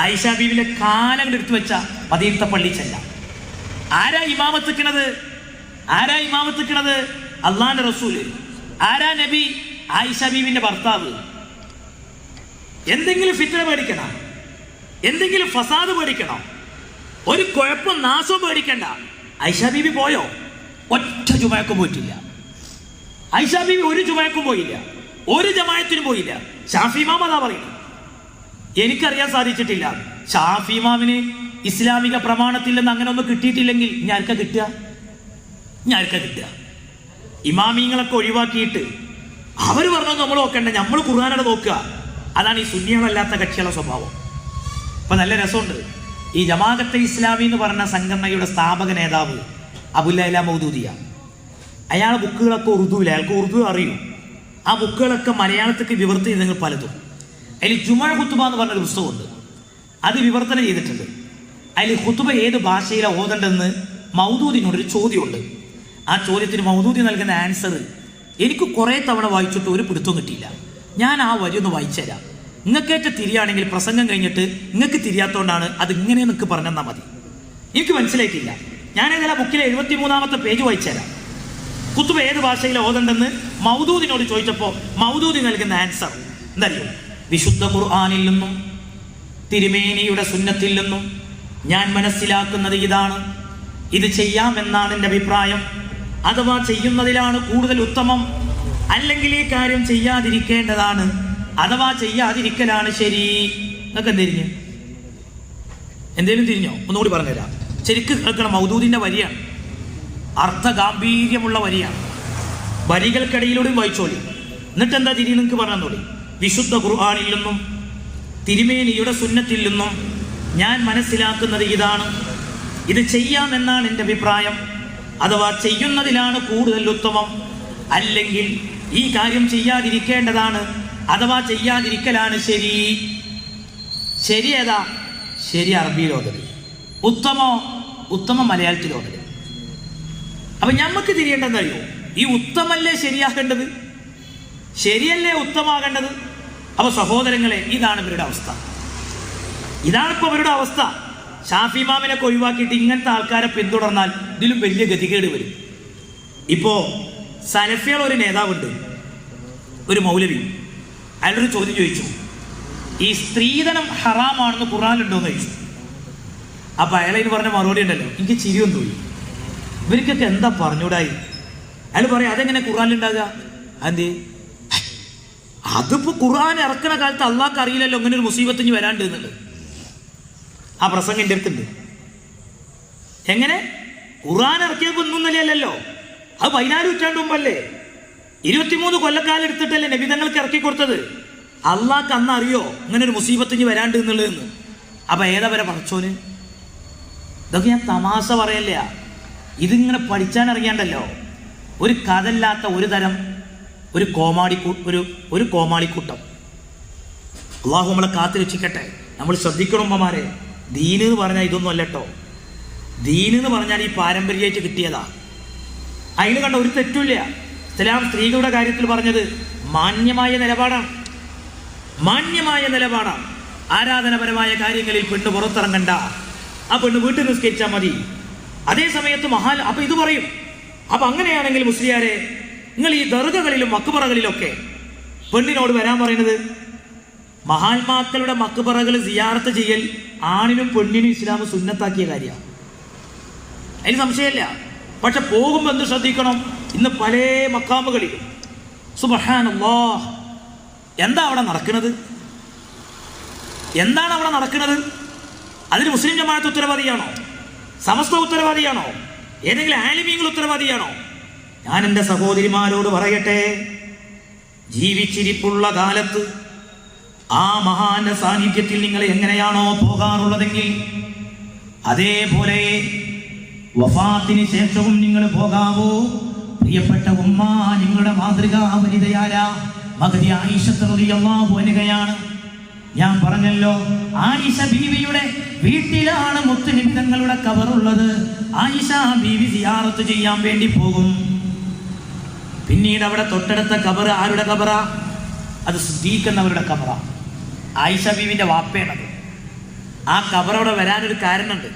ആയിഷ ബീവിന്റെ കാലങ്ങൾ എടുത്തു വെച്ച മദീനത്തെ പള്ളി ചെല്ലാം. ആരാ ഇമാമത്തിക്കണത്? അള്ളാന്റെ റസൂല്. ആരാ നബി? ആയിഷ ബീവിന്റെ ഭർത്താവ്. എന്തെങ്കിലും ഫിത്ന പേടിക്കണം, എന്തെങ്കിലും ഫസാദ് പേടിക്കണം, ഒരു കുഴപ്പം നാശവും പേടിക്കണ്ട. ആയിഷ ബീവി പോയോ? ഒറ്റ ജുമയക്കും പോയിട്ടില്ല. ആയിഷ ബീവി ഒരു ജുമയക്കും പോയില്ല, ഒരു ജമായത്തിനും പോയില്ല. ഷാഫി ഇമാം അതാ പറയുന്നത്. എനിക്കറിയാൻ സാധിച്ചിട്ടില്ല. ഷാഫി ഇമാമിന് ഇസ്ലാമിക പ്രമാണത്തിൽ നിന്ന് അങ്ങനെ ഒന്നും കിട്ടിയിട്ടില്ലെങ്കിൽ ഞാനൊക്കെ കിട്ടുക. ഇമാമിങ്ങളൊക്കെ ഒഴിവാക്കിയിട്ട് അവർ പറഞ്ഞത് നമ്മൾ നോക്കണ്ട, നമ്മൾ ഖുർആനാണ് നോക്കുക. അതാണ് ഈ സുന്നികളല്ലാത്ത കക്ഷികളുടെ സ്വഭാവം. അപ്പൊ നല്ല രസമുണ്ട്. ഈ ജമാഅത്തെ ഇസ്ലാമി എന്ന് പറഞ്ഞ സംഘടനയുടെ സ്ഥാപക നേതാവ് അബുല്ലൈല മൗദൂദിയ, അയാളെ ബുക്കുകളൊക്കെ ഉറുദുവില്ല, അയാൾക്ക് ഉറുദു അറിയും. ആ ബുക്കുകളൊക്കെ മലയാളത്തേക്ക് വിവർത്തനം ചെയ്ത് നിങ്ങൾ പലതും. അതിൽ ജുമുഅ ഖുതുബ എന്ന് പറഞ്ഞൊരു പുസ്തകമുണ്ട്, അത് വിവർത്തനം ചെയ്തിട്ടുണ്ട്. അതിൽ ഖുതുബ ഏത് ഭാഷയിലാണ് ഓതണ്ടെന്ന് മൗദൂദിനോടൊരു ചോദ്യമുണ്ട്. ആ ചോദ്യത്തിന് മൗദൂദി നൽകുന്ന ആൻസർ എനിക്ക് കുറേ തവണ വായിച്ചിട്ട് ഒരു പിടുത്തവും കിട്ടിയില്ല. ഞാൻ ആ വരി ഒന്ന് വായിച്ചുതരാം. നിങ്ങൾക്കേറ്റ തിരിയാണെങ്കിൽ പ്രസംഗം കഴിഞ്ഞിട്ട് നിങ്ങൾക്ക് തിരിയാത്തോണ്ടാണ് അത് ഇങ്ങനെ നിങ്ങൾക്ക് പറഞ്ഞെന്നാൽ മതി. എനിക്ക് മനസ്സിലായിട്ടില്ല. ഞാനേതായാലും ആ ബുക്കിലെ 73-ാമത്തെ പേജ് വായിച്ചുതരാം. ഖുതുബ ഏത് ഭാഷയിലാണ് ഓതണ്ടെന്ന് മൗദൂദിനോട് ചോദിച്ചപ്പോൾ മൗദൂദി നൽകുന്ന ആൻസർ എന്തറിയോ? വിശുദ്ധ ഖുർആനിൽ നിന്നും തിരുമേനിയുടെ സുന്നത്തിൽ നിന്നും ഞാൻ മനസ്സിലാക്കുന്നത് ഇതാണ്: ഇത് ചെയ്യാമെന്നാണ് എൻ്റെ അഭിപ്രായം, അഥവാ ചെയ്യുന്നതിലാണ് കൂടുതൽ ഉത്തമം, അല്ലെങ്കിൽ ഈ കാര്യം ചെയ്യാതിരിക്കേണ്ടതാണ്, അഥവാ ചെയ്യാതിരിക്കലാണ് ശരി. എന്നൊക്കെ എന്തേലും തിരിഞ്ഞോ? ഒന്നുകൂടി പറഞ്ഞുതരാം. ശരിക്കും കേൾക്കണം. മൗദൂദിന്റെ വരിയാണ്, അർത്ഥഗാംഭീര്യമുള്ള വരിയാണ്. വരികൾക്കിടയിലൂടെ വായിച്ചോളി. എന്നിട്ട് എന്താ തിരി നിങ്ങൾക്ക് പറഞ്ഞോളി. വിശുദ്ധ ഖുർആനിൽ നിന്നും തിരുമേനിയുടെ സുന്നത്തിൽ നിന്നും ഞാൻ മനസ്സിലാക്കുന്നത് ഇതാണ്: ഇത് ചെയ്യാമെന്നാണ് എൻ്റെ അഭിപ്രായം, അഥവാ ചെയ്യുന്നതിലാണ് കൂടുതൽ ഉത്തമം, അല്ലെങ്കിൽ ഈ കാര്യം ചെയ്യാതിരിക്കേണ്ടതാണ്, അഥവാ ചെയ്യാതിരിക്കലാണ് ശരി. ശരി ഏതാ? ശരി അറബിയിൽ ഓതല്. ഉത്തമം മലയാളത്തിൽ ഓതല്. അപ്പൊ ഞമ്മക്ക് തിരിയേണ്ടതറിയോ? ഈ ഉത്തമല്ലേ ശരിയാക്കേണ്ടത്? ശരിയല്ലേ ഉത്തമാകേണ്ടത്? അപ്പൊ സഹോദരങ്ങളെ, ഇതാണ് ഇവരുടെ അവസ്ഥ. ഇതാണിപ്പോ ഇവരുടെ അവസ്ഥ. ഷാഫി ഇമാമിനൊക്കെ ഒഴിവാക്കിയിട്ട് ഇങ്ങനത്തെ ആൾക്കാരെ പിന്തുടർന്നാൽ ഇതിലും വലിയ ഗതികേട് വരും. ഇപ്പോ സലഫികൾ ഒരു നേതാവുണ്ട്, ഒരു മൗലവി. അയാളൊരു ചോദ്യം ചോദിച്ചു, ഈ സ്ത്രീധനം ഹറാമാണെന്ന് ഖുർആനിലുണ്ടോന്ന് ചോദിച്ചു. അപ്പൊ അയാളതിന് പറഞ്ഞ മറുപടി ഉണ്ടല്ലോ, എനിക്ക് ചിരിയൊന്നും തോന്നി. ഇവർക്കൊക്കെ എന്താ പറഞ്ഞൂടായി? അയാൾ പറയാം, അതെങ്ങനെ ഖുർആനിലുണ്ടാകുക? അതെന്തേ? അതിപ്പോ ഖുർആൻ ഇറക്കണ കാലത്ത് അള്ളാഹ്ക്ക് അറിയില്ലല്ലോ അങ്ങനെ ഒരു മുസീബത്തിന് വരാണ്ട് എന്നുള്ളത്. ആ പ്രസംഗം എൻ്റെ അടുത്തുണ്ട്. എങ്ങനെ? ഖുർആൻ ഇറക്കിയപ്പോ ഒന്നും നിലയല്ലല്ലോ, അത് 14 നൂറ്റാണ്ട് മുമ്പല്ലേ, 23 കൊല്ലക്കാലം എടുത്തിട്ടല്ലേ നബിതങ്ങൾക്ക് ഇറക്കി കൊടുത്തത്. അള്ളാഹ്ക്ക് അന്ന് അറിയോ അങ്ങനെ ഒരു മുസീബത്തിന് വരാണ്ട് എന്നുള്ളതെന്ന്? അപ്പൊ ഏതാവരെ പറച്ചോന്? ഇതൊക്കെ ഞാൻ തമാശ പറയല്ല, ഇതിങ്ങനെ പഠിച്ചാൻ അറിയാണ്ടല്ലോ. ഒരു കഥല്ലാത്ത ഒരു തരം ഒരു കോമാളിക്കൂട്ടം. അള്ളാഹു നമ്മളെ കാത്തു രക്ഷിക്കട്ടെ. നമ്മൾ ശ്രദ്ധിക്കണം ഉമ്മമാരെ. ദീന് എന്ന് പറഞ്ഞാൽ ഇതൊന്നും അല്ലട്ടോ. ദീന് എന്ന് പറഞ്ഞാൽ ഈ പാരമ്പര്യമായിട്ട് കിട്ടിയതാ. അതിന് കണ്ട ഒരു തെറ്റില്ല. ഇസ്ലാം സ്ത്രീകളുടെ കാര്യത്തിൽ പറഞ്ഞത് മാന്യമായ നിലപാടാണ്. ആരാധനപരമായ കാര്യങ്ങളിൽ പെണ്ണ് പുറത്തിറങ്ങണ്ട, ആ പെണ്ണ് വീട്ടിൽ നിസ്കരിച്ചാൽ മതി. അതേ സമയത്ത് അപ്പൊ ഇത് പറയും, അപ്പൊ അങ്ങനെയാണെങ്കിൽ മുസ്ലിയാരെ, നിങ്ങൾ ഈ ദർഗകളിലും മക്ബറകളിലൊക്കെ പെണ്ണിനോട് വരാൻ പറയുന്നത്, മഹാത്മാക്കളുടെ മക്ബറകൾ സിയാറത്ത് ചെയ്യൽ ആണിനും പെണ്ണിനും ഇസ്ലാം സുന്നത്താക്കിയ കാര്യമാണ്, അതിന് സംശയമില്ല. പക്ഷെ പോകുമ്പോൾ എന്ത് ശ്രദ്ധിക്കണം? ഇന്ന് പല മക്കാമുകളിലും സുബ്ഹാനല്ലാഹ്, എന്താണ് അവിടെ നടക്കുന്നത്? അതിന് മുസ്ലിം ജമാഅത്ത് ഉത്തരവാദിയാണോ? സമസ്ത ഉത്തരവാദിയാണോ? ഏതെങ്കിലും ആലിമീങ്ങൾ ഉത്തരവാദിയാണോ? ഞാൻ എൻ്റെ സഹോദരിമാരോട് പറയട്ടെ, ജീവിച്ചിരിപ്പുള്ള കാലത്ത് ആ മഹാന്റെ സാന്നിധ്യത്തിൽ നിങ്ങൾ എങ്ങനെയാണോ പോകാറുള്ളതെങ്കിൽ അതേപോലെ വഫാത്തിന് ശേഷവും നിങ്ങൾ പോകാവൂ. പ്രിയപ്പെട്ട ഉമ്മ, നിങ്ങളുടെ മാതൃകാ വനിതയായ മഹദി ആയിഷ റളിയല്ലാഹു അൻഹയാണ്. ഞാൻ പറഞ്ഞല്ലോ, ആയിഷ ബീവിയുടെ വീട്ടിലാണ് മുത്തുനബി തങ്ങളുടെ ഖബറുള്ളത്. ആയിഷ ബീവി സിയാറത്ത് ചെയ്യാൻ വേണ്ടി പോകും. പിന്നീട് അവിടെ തൊട്ടടുത്ത ഖബർ ആരുടെ ഖബറാ? അത് സിദ്ദീഖ് എന്നവരുടെ ഖബറാ. ആയിഷ ബീവിന്റെ വാപ്പയാണത്. ആ ഖബറവിടെ വരാനൊരു കാരണമുണ്ട്.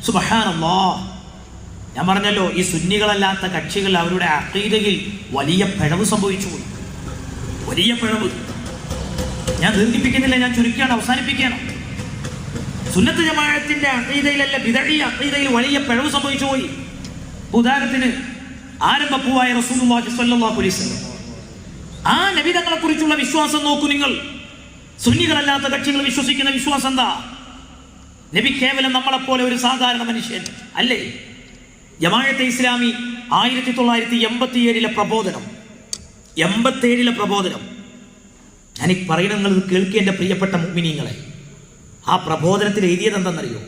സുബ്ഹാനല്ലാഹ്. ഞാൻ പറഞ്ഞല്ലോ, ഈ സുന്നികളല്ലാത്ത കക്ഷികൾ അവരുടെ അഖീദയിൽ വലിയ പിഴവ് സംഭവിച്ചു പോയി. വലിയ പിഴവ്. ഞാൻ ദീർഘിപ്പിക്കുന്നില്ല, ഞാൻ ചുരുക്കിയാണ്, അവസാനിപ്പിക്കുകയാണ്. സുന്നത്ത് ജമാഅത്തിന്റെ അഖീദയിലല്ല, ബിദ്അഈ അഖീദയിൽ വലിയ പിഴവ് സംഭവിച്ചു പോയി. ഉദാഹരണത്തിന് ആരംഭപ്പൂവായ റസൂലുള്ളാഹി സ്വല്ലല്ലാഹു അലൈഹി വസല്ലം, ആ നബി തങ്ങളെ കുറിച്ചുള്ള വിശ്വാസം നോക്കൂ നിങ്ങൾ. സുന്നികളല്ലാത്ത കക്ഷികൾ വിശ്വസിക്കുന്ന വിശ്വാസം എന്താ? നബി കേവലം നമ്മളെപ്പോലെ ഒരു സാധാരണ മനുഷ്യൻ അല്ലേ? ജമാഅത്തെ ഇസ്ലാമി 1987 പ്രബോധനം, 87 പ്രബോധനം. ഞാൻ ഈ പറയുന്നത് നിങ്ങൾ കേൾക്കുക എൻ്റെ പ്രിയപ്പെട്ട മുഅ്മിനീങ്ങളെ. ആ പ്രബോധനത്തിൽ എഴുതിയത് എന്താണെന്നറിയോ?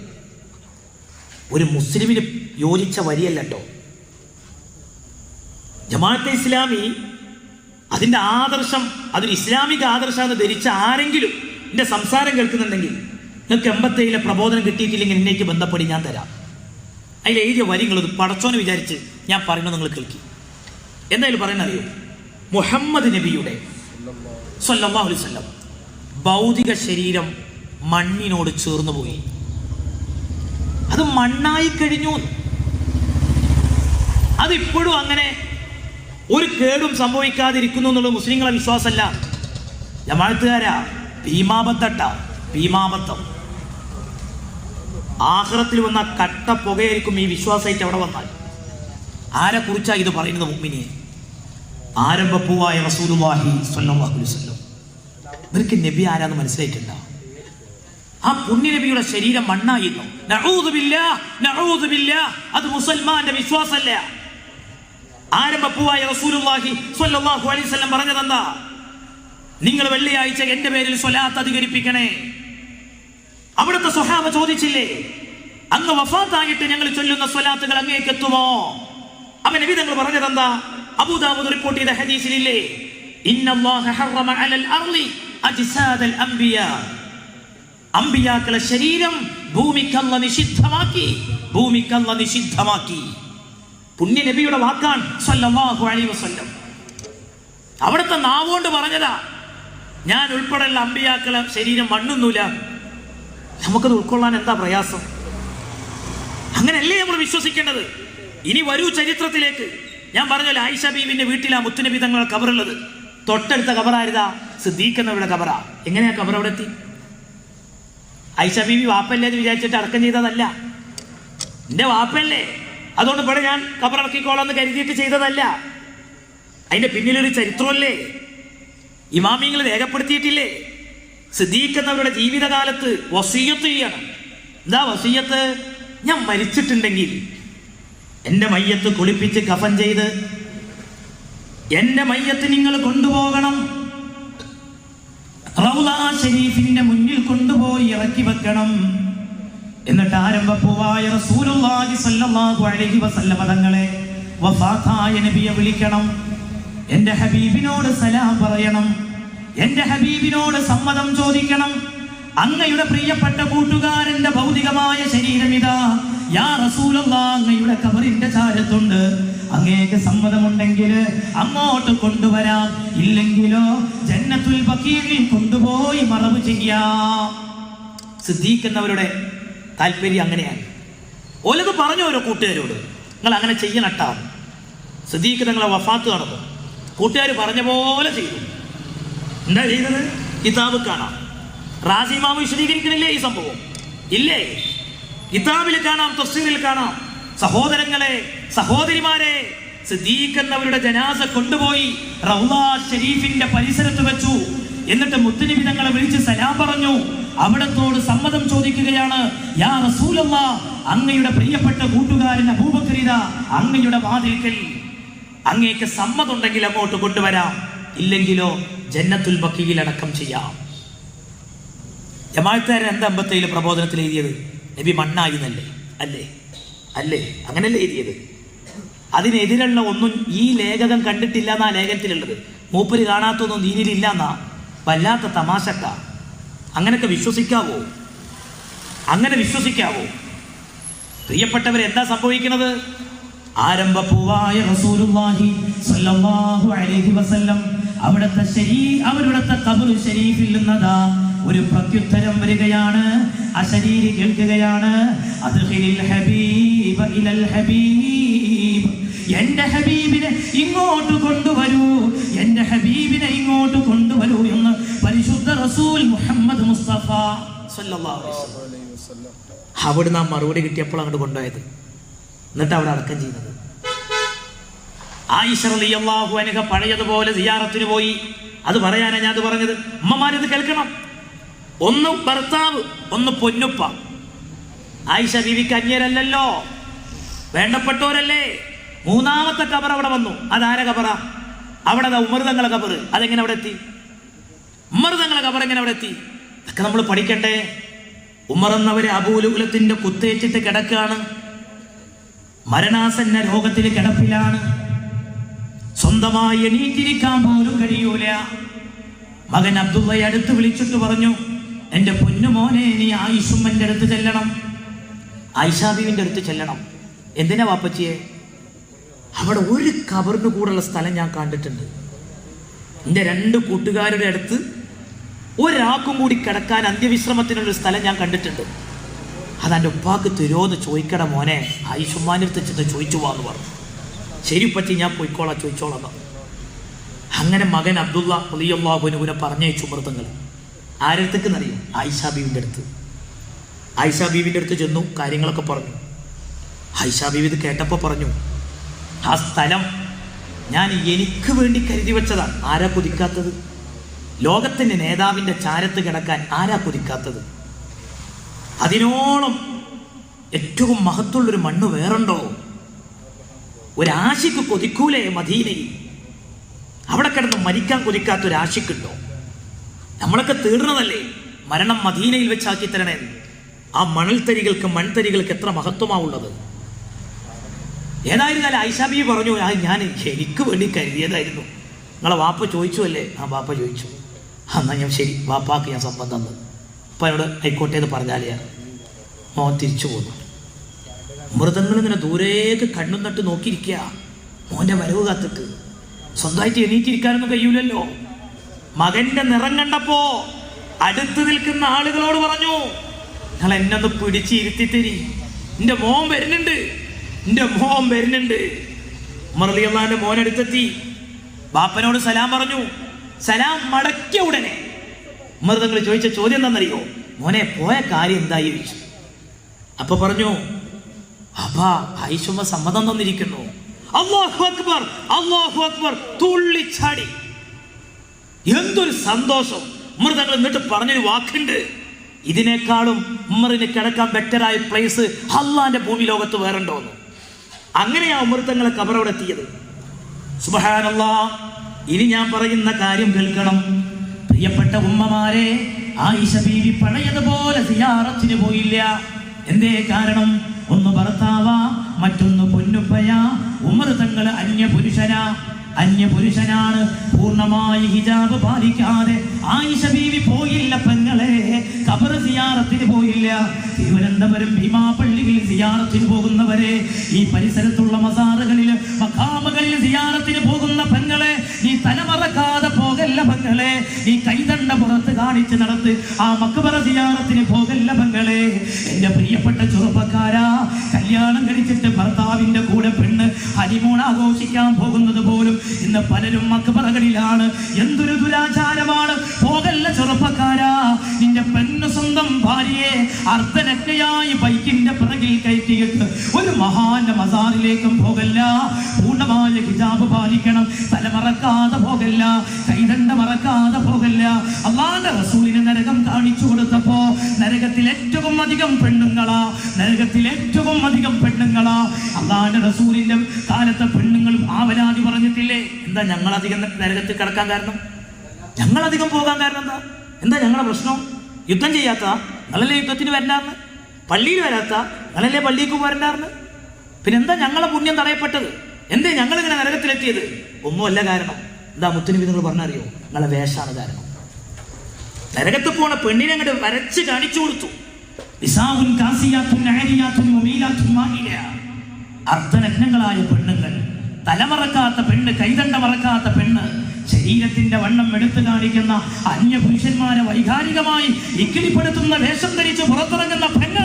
ഒരു മുസ്ലിമിന് യോജിച്ച വരിയല്ല കേട്ടോ. ജമാഅത്തെ ഇസ്ലാമി അതിൻ്റെ ആദർശം, അതൊരു ഇസ്ലാമിക ആദർശമെന്ന് ധരിച്ച ആരെങ്കിലും എൻ്റെ സംസാരം കേൾക്കുന്നുണ്ടെങ്കിൽ, നിങ്ങൾക്ക് 87 പ്രബോധനം കിട്ടിയിട്ടില്ലെങ്കിൽ എന്നേക്ക് ബന്ധപ്പെടി, ഞാൻ തരാം. അതിൽ എഴുതിയ വരികളത് പടച്ചോനെ വിചാരിച്ച് ഞാൻ പറയുന്നത് നിങ്ങൾ കേൾക്കി. എന്തായാലും പറയുന്നറിയോ? മുഹമ്മദ് നബിയുടെ സ്വല്ലല്ലാഹു അലൈഹി വസല്ലം ഭൗതിക ശരീരം മണ്ണിനോട് ചേർന്നു പോയി. അത് മണ്ണായി കഴിഞ്ഞു. അതിപ്പോഴും അങ്ങനെ ഒരു കേടും സംഭവിക്കാതിരിക്കുന്നു എന്നുള്ളത് മുസ്ലിങ്ങളെ വിശ്വാസമല്ല. ജമാഅത്തുകാരാ, ഭീമാബദ്ധം. ആഖിറത്തിൽ വന്ന കട്ട പുകയായിരിക്കും ഈ വിശ്വാസമായിട്ട് അവിടെ വന്നാൽ. ആരെ കുറിച്ചാ ഇത് പറയുന്നത് മുഅ്മിനീൻ? ആരംഭപ്പൂവായ റസൂലുള്ളാഹി സ്വല്ലല്ലാഹു അലൈഹി വസല്ലം. ഇവർക്ക് നബി ആരാന്ന് മനസ്സിലായിട്ടില്ല. ആ പുണ്യ നബിയുടെ ശരീരം മണ്ണായിരുന്നു. നഊദു ബില്ലാഹ്. അത് മുസൽമാന്റെ വിശ്വാസമല്ല. ആരംഭപ്പൂവായ റസൂലുള്ളാഹി സ്വല്ലല്ലാഹു അലൈഹി വസല്ലം പറഞ്ഞതെന്താ? നിങ്ങൾ വെള്ളിയാഴ്ച എന്റെ പേരിൽ സ്വലാത്ത് അധികരിപ്പിക്കണേ. അവിടുത്തെ സ്വഹാബ ചോദിച്ചില്ലേ, അങ്ങ് വഫാത്തായിട്ട് ഞങ്ങൾ ചൊല്ലുന്ന സ്വലാത്തുകൾ അങ്ങേക്ക് എത്തുമോ? അപ്പൊ നബി തങ്ങൾ പറഞ്ഞതെന്താ? അബൂദാവൂദ് റിപ്പോർട്ട് ചെയ്ത ഹദീസിലില്ലേ, ഇന്നല്ലാഹ ഹറമ അലൽ അർളി അജ്സാദൽ അംബിയാ. അംബിയാക്കളെ ശരീരം ഭൂമിക്കല്ല നിഷിദ്ധമാക്കി. പുണ്യ നബിയുടെ വാക്കാണ് സ്വല്ലല്ലാഹു അലൈഹി വസല്ലം. അവിടുത്തെ നാവുകൊണ്ട് പറഞ്ഞതാ. ഞാൻ ഉൾപ്പെടെയുള്ള അംബിയാക്കളെ ശരീരം മണ്ണൊന്നുമില്ല. നമുക്കത് ഉൾക്കൊള്ളാൻ എന്താ പ്രയാസം? അങ്ങനെയല്ലേ നമ്മൾ വിശ്വസിക്കേണ്ടത്? ഇനി വരൂ ചരിത്രത്തിലേക്ക്. ഞാൻ പറഞ്ഞല്ലോ, ആയിഷ ബീവിന്റെ വീട്ടിലാ മുത്തുനബി തങ്ങളുടെ ഖബറുള്ളത്. തൊട്ടടുത്ത ഖബറായിരുതാ? സിദ്ദീഖ് എന്നവരുടെ ഖബറാ. എങ്ങനെയാ ഖബർ അവിടെ എത്തി? ആയിഷ ബീവി വാപ്പല്ലേ എന്ന് വിചാരിച്ചിട്ട് അടക്കം ചെയ്തതല്ല. എന്റെ വാപ്പല്ലേ, അതുകൊണ്ട് ഇവിടെ ഞാൻ ഖബറടക്കിക്കോളാന്ന് കരുതിയിട്ട് ചെയ്തതല്ല. അതിന്റെ പിന്നിലൊരു ചരിത്രമല്ലേ, ഇമാമിങ്ങൾ രേഖപ്പെടുത്തിയിട്ടില്ലേ? സിദ്ദീഖ് എന്നവരുടെ ജീവിതകാലത്ത് വസിയ്യത്ത് ചെയ്യണം. എന്താ വസിയ്യത്ത്? ഞാൻ മരിച്ചിട്ടുണ്ടെങ്കിൽ എൻ്റെ മയ്യത്ത് കുളിപ്പിച്ച് കഫൻ ചെയ്ത് എൻ്റെ മയ്യത്ത് നിങ്ങൾ കൊണ്ടുപോകണം, റൗള ശരീഫിന്റെ മുന്നിൽ കൊണ്ടുപോയി ഇറക്കി വെക്കണം. എന്നിട്ട് ആരംഭപ്പൂവായ റസൂലുള്ളാഹി സ്വല്ലല്ലാഹു അലൈഹി വസല്ലം തങ്ങളെ, വഫാത്തായ നബിയെ വിളിക്കണം, എൻ്റെ ഹബീബിനോട് സലാം പറയണം, എൻ്റെ ഹബീബിനോട് സമ്മതം ചോദിക്കണം. അങ്ങയുടെ പ്രിയപ്പെട്ട കൂട്ടുകാരന്റെ ഭൗതികമായ ശരീരം ഇതാ യാ റസൂലല്ലാഹ് അങ്ങയുടെ ഖബറിന്റെ ചാരത്തുണ്ട്. അങ്ങേക്ക് സമ്മതമുണ്ടെങ്കിൽ അങ്ങോട്ട് കൊണ്ടുവരാം, ഇല്ലെങ്കിലോ ജന്നത്തുൽ ബഖീഇൽ കൊണ്ടുപോയി മറവ് ചെയ്യാം. സിദ്ദീഖ് എന്നവരുടെ താല്പര്യം അങ്ങനെയാണ്. ഓലത് പറഞ്ഞു ഓരോ കൂട്ടുകാരോട്, നിങ്ങൾ അങ്ങനെ ചെയ്യണട്ടാ. സിദ്ദീഖ് തങ്ങളെ വഫാത്ത് നടന്നു. കൂട്ടുകാർ പറഞ്ഞ പോലെ ചെയ്തു. എന്താ ചെയ്തത്? കിതാബ് കാണാം. റാസി ഇമാം വിശദീകരിക്കണില്ലേ ഈ സംഭവം? ഇല്ലേ? കിതാബിൽ കാണാം, തഫ്സീറിൽ കാണാം. സഹോദരങ്ങളെ, സഹോദരിമാരെ, സിദ്ദീഖ് എന്നവരുടെ ജനാസ കൊണ്ടുപോയി റൗള ഷരീഫിന്റെ പരിസരത്ത് വെച്ചു. എന്നിട്ട് മുത്തുനബി തങ്ങളെ വിളിച്ച് സലാം പറഞ്ഞു. അവിടത്തോട് സമ്മതം ചോദിക്കുകയാണ്. യാ റസൂലല്ലാഹ്, അങ്ങയുടെ പ്രിയപ്പെട്ട കൂട്ടുകാരൻ അബൂബക്കർ ഇതാ അങ്ങയുടെ വാതിൽക്കൽ. അങ്ങേക്ക് സമ്മതമുണ്ടെങ്കിൽ അങ്ങോട്ട് കൊണ്ടുവരാം, ഇല്ലെങ്കിലോ ജന്നത്തുൽ ബഖീഇൽ അടക്കം ചെയ്യാം. ജമാഅത്തുകാരൻ എന്താ 57 പ്രബോധനത്തിൽ എഴുതിയത്? നബി മണ്ണായി എന്നല്ലേ? അല്ലേ? അങ്ങനല്ലേ എഴുതിയത്? അതിനെതിരുള്ള ഒന്നും ഈ ലേഖകൻ കണ്ടിട്ടില്ല എന്നാ ലേഖനത്തിലുള്ളത്. മൂപ്പര് കാണാത്തൊന്നും ദീനിലില്ല എന്നാ. വല്ലാത്ത തമാശക്ക. അങ്ങനെയൊക്കെ വിശ്വസിക്കാവോ? പ്രിയപ്പെട്ടവർ, എന്താ സംഭവിക്കുന്നത്? ആരംഭപ്പൂവായ റസൂലുള്ളാഹി സ്വല്ലല്ലാഹു അലൈഹി വസല്ലം അവരുടെ ഖബർ ശരീഫിൽ നിന്നതാ ഒരു പ്രത്യുത്തരം വരികയാണ്. അശരീരി കേൾക്കുകയാണ്, അദ്ഖിലിൽ ഹബീബ ഇലൽ ഹബീബ്, എന്റെ ഹബീബിനെ ഇങ്ങോട്ട് കൊണ്ടുവരൂ, എന്റെ ഹബീബിനെ ഇങ്ങോട്ട് കൊണ്ടുവരൂ എന്ന് പരിശുദ്ധ റസൂൽ മുഹമ്മദ് മുസ്തഫ സല്ലല്ലാഹു അലൈഹി വസല്ലം. അവിടുന്ന് ആ മറുപടി കിട്ടിയപ്പോൾ അങ്ങോട്ട് കൊണ്ടുപോയത്, എന്നിട്ട് അവിടെ അടക്കം ചെയ്യുന്നത്. ആയിഷ റളിയല്ലാഹു അൻഹ പഴയതുപോലെ സിയാറത്തിന് പോയി. അത് പറയാനാ ഞാൻ അത് പറഞ്ഞത്. ഉമ്മമാരിത് കേൾക്കണം. ഒന്ന് ഭർത്താവ്, ഒന്ന് പൊന്നുപ്പ. ആയിഷ ബീവിക്ക് അന്യരല്ലല്ലോ, വേണ്ടപ്പെട്ടവരല്ലേ. മൂന്നാമത്തെ ഖബർ അവിടെ വന്നു. അതാര ഖബറ? അവിടെ ഉമർ തങ്ങളെ ഖബർ. അതെങ്ങനെ അവിടെ എത്തി? ഉമർ തങ്ങളെ ഖബർ എങ്ങനെ അവിടെ എത്തി? ഇതൊക്കെ നമ്മൾ പഠിക്കട്ടെ. ഉമർ എന്നവര് അബൂലുലത്തിന്റെ കുത്തേറ്റിട്ട് കിടക്കുകയാണ്, മരണാസന്ന രോഗത്തിൽ കിടപ്പിലാണ്, സ്വന്തമായി എണീറ്റിരിക്കാൻ പോലും കഴിയൂല. മകൻ അബ്ദുള്ളയെ അടുത്ത് വിളിച്ചിട്ട് പറഞ്ഞു, എന്റെ പൊന്നുമോനെ, നീ ആയിഷുമ്മന്റെ അടുത്ത് ചെല്ലണം, ആയിഷാ ബീവിന്റെ അടുത്ത് ചെല്ലണം. എന്തിനാ വാപ്പച്ചിയെ? അവിടെ ഒരു ഖബറിന് കൂടുള്ള സ്ഥലം ഞാൻ കണ്ടിട്ടുണ്ട്. എൻ്റെ 2 കൂട്ടുകാരുടെ അടുത്ത് ഒരാൾക്കും കൂടി കിടക്കാൻ അന്ത്യവിശ്രമത്തിനുള്ളൊരു സ്ഥലം ഞാൻ കണ്ടിട്ടുണ്ട്. അതെൻ്റെ ഉപ്പാക്ക് തരുമോന്ന് ചോദിക്കട മോനെ, ആയിഷുമ്മാൻ്റെ അടുത്ത് ചോദിച്ചു പോവാന്ന് പറഞ്ഞു. ശരി പറ്റി, ഞാൻ പോയിക്കോളാം, ചോദിച്ചോളാം. അങ്ങനെ മകൻ അബ്ദുള്ള റളിയല്ലാഹു അൻഹുവിനെ പറഞ്ഞയച്ചു മൃതങ്ങൾ. ആരടുത്തേക്ക് എന്നറിയും? ആയിഷാ ബീവിൻ്റെ അടുത്ത്. ആയിഷാ ബീവിൻ്റെ അടുത്ത് ചെന്നു, കാര്യങ്ങളൊക്കെ പറഞ്ഞു. ആയിഷാ ബീവി ഇത് കേട്ടപ്പോൾ പറഞ്ഞു, ആ സ്ഥലം ഞാൻ എനിക്ക് വേണ്ടി കരുതി വെച്ചതാണ്. ആരാ കൊതിക്കാത്തത്? ലോകത്തിൻ്റെ നേതാവിൻ്റെ ചാരത്ത് കിടക്കാൻ ആരാ കൊതിക്കാത്തത്? അതിനോളം ഏറ്റവും മഹത്തുള്ളൊരു മണ്ണ് വേറുണ്ടോ? ഒരാശിക്ക് കൊതിക്കൂലേ മദീനയിൽ? അവിടെ കിടന്ന് മരിക്കാൻ കൊതിക്കാത്തൊരാശിക്കുണ്ടോ? നമ്മളൊക്കെ തീർന്നതല്ലേ മരണം മദീനയിൽ വെച്ചാക്കി തരണേ. ആ മണൽത്തരികൾക്ക്, മൺതരികൾക്ക് എത്ര മഹത്വമാവുള്ളത്. ഏതായിരുന്നാലും ആയിഷാ ബീവി പറഞ്ഞു, ഞാൻ എനിക്ക് വേണ്ടി കരുതിയതായിരുന്നു. നിങ്ങളെ വാപ്പ ചോദിച്ചു അല്ലേ? ആ വാപ്പ ചോദിച്ചു. എന്നാൽ ഞാൻ ശരി, വാപ്പാക്ക് ഞാൻ സംബന്ധം തന്നു. അപ്പം എന്നോട് ആയിക്കോട്ടെ എന്ന് പറഞ്ഞാലേ മോൻ തിരിച്ചു പോന്നു. മൃതങ്ങൾ ഇങ്ങനെ ദൂരേക്ക് കണ്ണും നട്ട് നോക്കിയിരിക്കുക, മോൻ്റെ വരവ് കാത്തിട്ട്. സ്വന്തമായിട്ട് എണീറ്റിരിക്കാനൊന്നും കഴിയൂലല്ലോ. മകന്റെ നിറം കണ്ടപ്പോ അടുത്ത് നിൽക്കുന്ന ആളുകളോട് പറഞ്ഞു, നിങ്ങൾ എന്നെ ഒന്ന് പിടിച്ച് ഇരുത്തിത്തരി, എൻ്റെ മോൻ വരുന്നുണ്ട്, എൻ്റെ മോൻ വരുന്നുണ്ട്. ഉമർ റളിയല്ലാഹുവിന്റെ മോൻ അടുത്തെത്തി, ബാപ്പനോട് സലാം പറഞ്ഞു. സലാം മടക്കിയ ഉടനെ ഉമർ തങ്ങൾ ചോദിച്ച ചോദ്യം എന്താണെന്നറിയോ? മോനെ, പോയ കാര്യം എന്തായി ചോദിച്ചു. അപ്പൊ പറഞ്ഞു, അപ്പാ ആയിഷുമ്മ സമ്മതം തന്നിരിക്കുന്നു. അല്ലാഹു അക്ബർ, അല്ലാഹു അക്ബർ, തുള്ളിച്ചാടി. എന്തൊരു സന്തോഷം. ഉമർ തങ്ങൾ എന്നിട്ട് പറഞ്ഞൊരു വാക്കുണ്ട്, ഇതിനേക്കാളും ഉമറിന് കിടക്കാൻ ബെറ്ററായ പ്ലേസ് അള്ളാന്റെ ഭൂമി ലോകത്ത് വേറുണ്ടോന്ന്. അങ്ങനെയാ ഉമർ തങ്ങളെ ഖബർ അവിടെ എത്തിയത്. സുബ്ഹാനല്ലാഹ്. ഇനി ഞാൻ പറയുന്ന കാര്യം കേൾക്കണം പ്രിയപ്പെട്ട ഉമ്മമാരെ. ആയിഷ ബീവി പഴയതുപോലെ സിയാറത്തിന് പോയില്ല. എന്തേ കാരണം? ഒന്ന് ഭർത്താവാ, മറ്റൊന്ന് പൊന്നുപ്പയാ. ഉമർ തങ്ങൾ അന്യപുരുഷനാണ്. പൂർണ്ണമായി ഹിജാബ് പാലിക്കാതെ ആയിഷ ബീവി പോയില്ല പെങ്ങളെ, ഖബർ സിയാറത്തിന് പോയില്ല. തിരുവനന്തപുരം ഭീമാപള്ളിയിൽ സിയാറത്തിന് പോകുന്നവരെ, ഈ പരിസരത്തുള്ള മസാറുകളിൽ, മഖാമുകളിൽ സിയാറത്തിന് പോകുന്ന പെങ്ങളെ, നീ തലമറക്കാതെ പോകല്ല പെങ്ങളെ. നീ കൈതണ്ട പുറത്ത് കാണിച്ച് നടത്ത് ആ മഖബറ സിയാറത്തിന് പോകല്ല പെങ്ങളെ. എന്റെ പ്രിയപ്പെട്ട ചെറുപ്പക്കാരാ, കല്യാണം കഴിച്ചിട്ട് ഭർത്താവിന്റെ കൂടെ പെണ്ണ് ഹണിമൂൺ ആഘോഷിക്കാൻ പോകുന്നത് പോലും ഇന്ന് പലരും മഖബറകളിലാണ്. എന്തൊരു ദുരാചാരമാണ്. പോകല്ല ചെറുപ്പക്കാരാ. നിന്റെ പെണ്ണ് സ്വന്തം ഭാര്യയെ അർദ്ധനഗ്നയായി ബൈക്കിന്റെ പിറകിൽ കയറ്റിയിട്ട് ഒരു മഹാന്റെ മസാറിലേക്കും പോകല്ല. പൂർണ്ണമായ ഹിജാബ് പാലിക്കണം. തലമറക്കാതെ പോകല്ല, കൈതണ്ട മറക്കാതെ പോകല്ല. അല്ലാഹുവിന്റെ റസൂലിന് നരകം കാണിച്ചു കൊടുത്തപ്പോ നരകത്തിൽ ഏറ്റവും അധികം പെണ്ണുങ്ങളാ, നരകത്തിൽ ഏറ്റവും അധികം പെണ്ണുങ്ങളാ. അല്ലാഹുവിന്റെ റസൂലിന്റെ കാലത്തെ പെണ്ണുങ്ങൾ ആവലാതി പറഞ്ഞിട്ടില്ലേ? എന്താ ഞങ്ങളധികം നരകത്തിൽ കിടക്കാൻ കാരണം? ഞങ്ങളധികം പോകാൻ കാരണം എന്താ ഞങ്ങളുടെ പ്രശ്നം? യുദ്ധം ചെയ്യാത്ത നിങ്ങളല്ലേ യുദ്ധത്തിന് വരണ്ടാർന്ന്? പള്ളിയിൽ വരാത്ത നിങ്ങളല്ലേ പള്ളിക്ക് വരണ്ടാർന്ന്? പിന്നെന്താ ഞങ്ങളെ പുണ്യം തടയപ്പെട്ടത്? എന്തേ ഞങ്ങളിങ്ങനെ നരകത്തിലെത്തിയത്? ഒന്നുമല്ല കാരണം. എന്താ മുത്തുനബി നിങ്ങൾ പറഞ്ഞറിയോ? നിങ്ങളെ വേഷാണ് കാരണം. നരകത്ത് പോണ പെണ്ണിനെ അങ്ങോട്ട് വരച്ച് കാണിച്ചു കൊടുത്തു. അർദ്ധനഗ്നങ്ങളായ പെണ്ണുങ്ങൾ, തലമറക്കാത്ത പെണ്ണ്, കൈതണ്ട മറക്കാത്ത പെണ്ണ്, ശരീരത്തിന്റെ വണ്ണം എടുത്തു കാണിക്കുന്ന അന്യപുരുഷന്മാരെ വൈകാരികമായി ഇക്കിളിപ്പെടുത്തുന്ന വേഷം ധരിച്ച് പുറത്തിറങ്ങുന്ന പെണ്ണ്,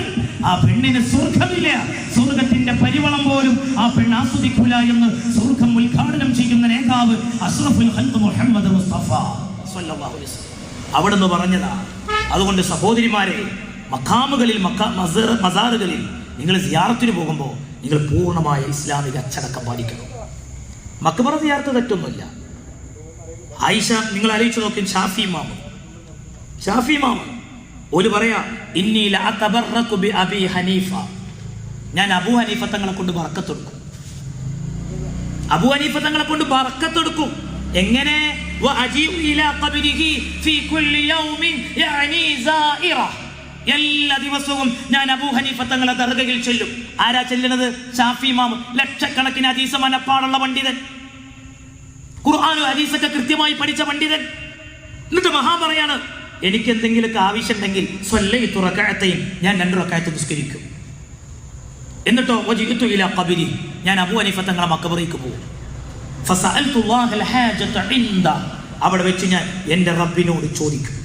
ആ പെണ്ണിന് സ്വർഗമില്ല, സ്വർഗത്തിന്റെ പരിമളം പോലും ആ പെണ്ണ് ആസ്വദിക്കൂല എന്ന് സ്വർഗം ഉദ്ഘാടനം ചെയ്യുന്ന നേതാവ് അഷ്റഫുൽ ഖൽഖ് മുഹമ്മദ് മുസ്തഫ സ്വല്ലല്ലാഹു അലൈഹി വസല്ലം അവിടുന്ന് പറഞ്ഞതാ. അതുകൊണ്ട് സഹോദരിമാരെ, മഖാമുകളിൽ മസാറുകളിൽ നിങ്ങൾ സിയാറത്തിന് പോകുമ്പോൾ നിങ്ങൾ പൂർണ്ണമായ ഇസ്ലാമിക അച്ചടക്കം പാലിക്കണം. മക്ബറ സിയാറത്ത് തെറ്റൊന്നുമില്ല. ആയിഷ, നിങ്ങൾ ആലോചിച്ച് നോക്കി, ഷാഫി ഇമാം ഒരു പറയാ, ഇന്നി ലഅതബറകു ബി അബി ഹനീഫ, ഞാൻ അബൂ ഹനീഫ തങ്ങളെ കൊണ്ട് ബറക്കത്തെടുക്കും. അബൂ ഹനീഫ തങ്ങളെ കൊണ്ട് ബറക്കത്തെടുക്കും. എങ്ങനെ? വഅജീഉ ഇലാ ഖബ്രിഹി ഫീ കുല്ലി യൗമിൻ യഅനി സായിറ, എല്ലാ ദിവസവും ഞാൻ അബൂ ഹനീഫ തങ്ങളെ ദർഗയിൽ ചെല്ലും. ആരാ ചെല്ലുന്നത്? ഷാഫി ഇമാം. ലക്ഷക്കണക്കിന് ഹദീസ് മനപ്പാടുള്ള പണ്ഡിതൻ, ഖുർആനും ഹദീസൊക്കെ കൃത്യമായി പഠിച്ച പണ്ഡിതൻ. എന്നിട്ട് മഹാ പറയാണ്, എനിക്ക് എന്തെങ്കിലുമൊക്കെ ആവശ്യമുണ്ടെങ്കിൽ സ്വല്ലൈതു റകഅത്തൈൻ, ഞാൻ 2 റകഅത്ത് നിസ്കരിക്കും. എന്നിട്ടോ വജിഅതു ഇലാ ഖബ്രി, ഞാൻ അബൂ ഹനീഫ തങ്ങളെ മഖബറിലേക്ക് പോകും. ഫസഅൽതു അല്ലാഹൽ ഹാജത ഇൻദ, അവിടെ വെച്ച് ഞാൻ എൻ്റെ റബ്ബിനോട് ചോദിക്കും.